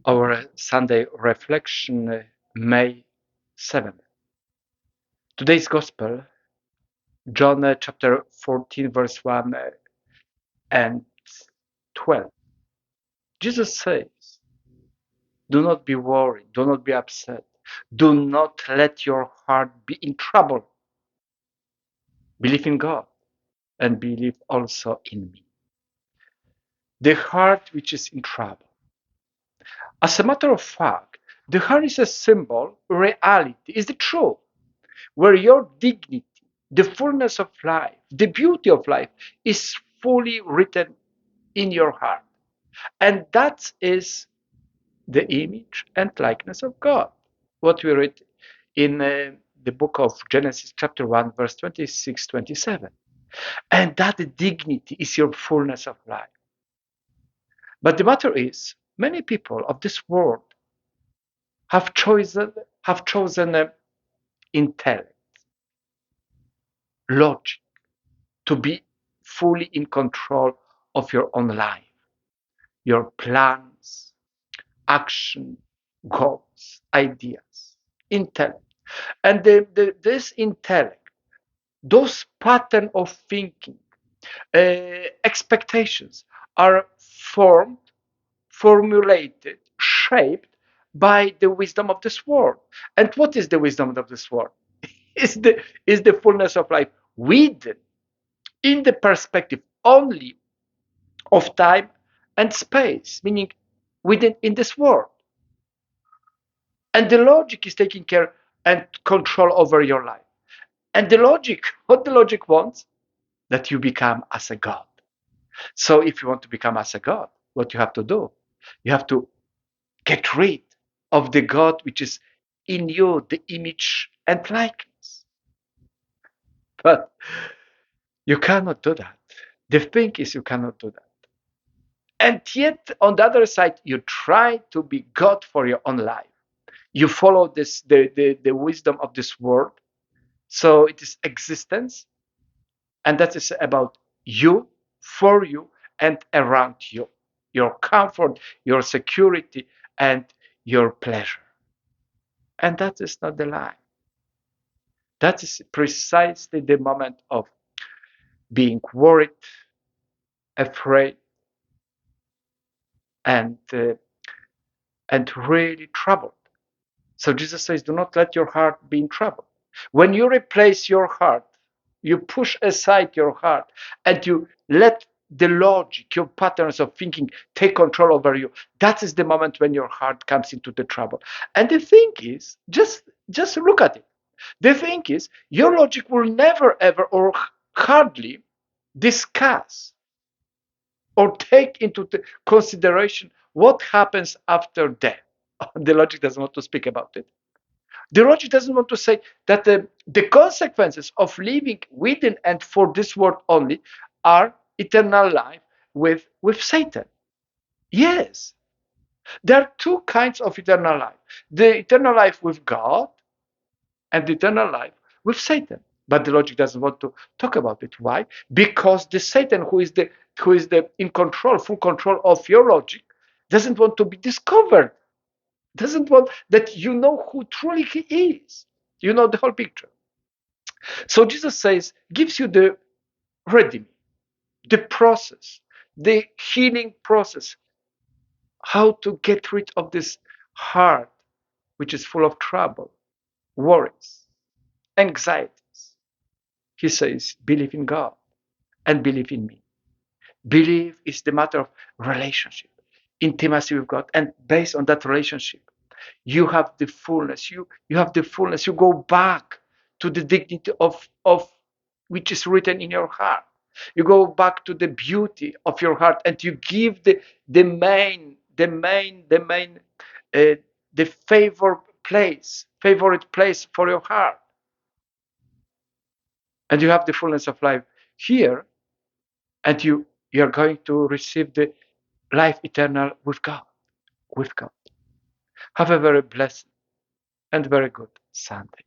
our Sunday reflection, May 7th. Today's Gospel, John chapter 14, verse 1 and 12. Jesus says, do not be worried, do not be upset, do not let your heart be in trouble. Believe in God and believe also in me. The heart which is in trouble. As a matter of fact, the heart is a symbol, reality, is the truth, where your dignity, the fullness of life, the beauty of life is fully written in your heart. And that is the image and likeness of God. What we read in the book of Genesis, chapter 1, verse 26, 27. And that dignity is your fullness of life. But the matter is, many people of this world have chosen intellect, logic, to be fully in control of your own life, your plans, action, goals, ideas, intellect. And this intellect, those pattern of thinking, expectations are formed, formulated, shaped by the wisdom of this world. And what is the wisdom of this world? Is the fullness of life within, in the perspective only of time and space, meaning within in this world. And the logic is taking care and control over your life. And the logic, what the logic wants, that you become as a God. So if you want to become as a God, what you have to do, you have to get rid of the God which is in you, the image and likeness. But you cannot do that. The thing is, you cannot do that. And yet, on the other side, you try to be God for your own life. You follow the wisdom of this world. So it is existence. And that is about you, for you, and around you. Your comfort, your security, and your pleasure. And that is not the life. That is precisely the moment of being worried, afraid, and really troubled. So Jesus says, do not let your heart be in trouble. When you replace your heart, you push aside your heart and you let the logic, your patterns of thinking take control over you. That is the moment when your heart comes into the trouble. And the thing is, just look at it. The thing is, your logic will never, ever, or hardly discuss or take into consideration what happens after death. The logic doesn't want to speak about it. The logic doesn't want to say that the consequences of living within and for this world only are eternal life with Satan. Yes, there are two kinds of eternal life: the eternal life with God and the eternal life with Satan. But the logic doesn't want to talk about it. Why? Because the Satan, who is the in control, full control of your logic, doesn't want to be discovered. Doesn't want that you know who truly he is. You know the whole picture. So Jesus says, gives you the redeeming, the process, the healing process, how to get rid of this heart which is full of trouble, worries, anxieties. He says, believe in God and believe in me. Believe is the matter of relationship, intimacy with God, and based on that relationship, you have the fullness. You have the fullness. You go back to the dignity of which is written in your heart. You go back to the beauty of your heart, and you give the main the favorite place for your heart, and you have the fullness of life here, and you are going to receive the life eternal with God, with God. Have a very blessed and very good Sunday.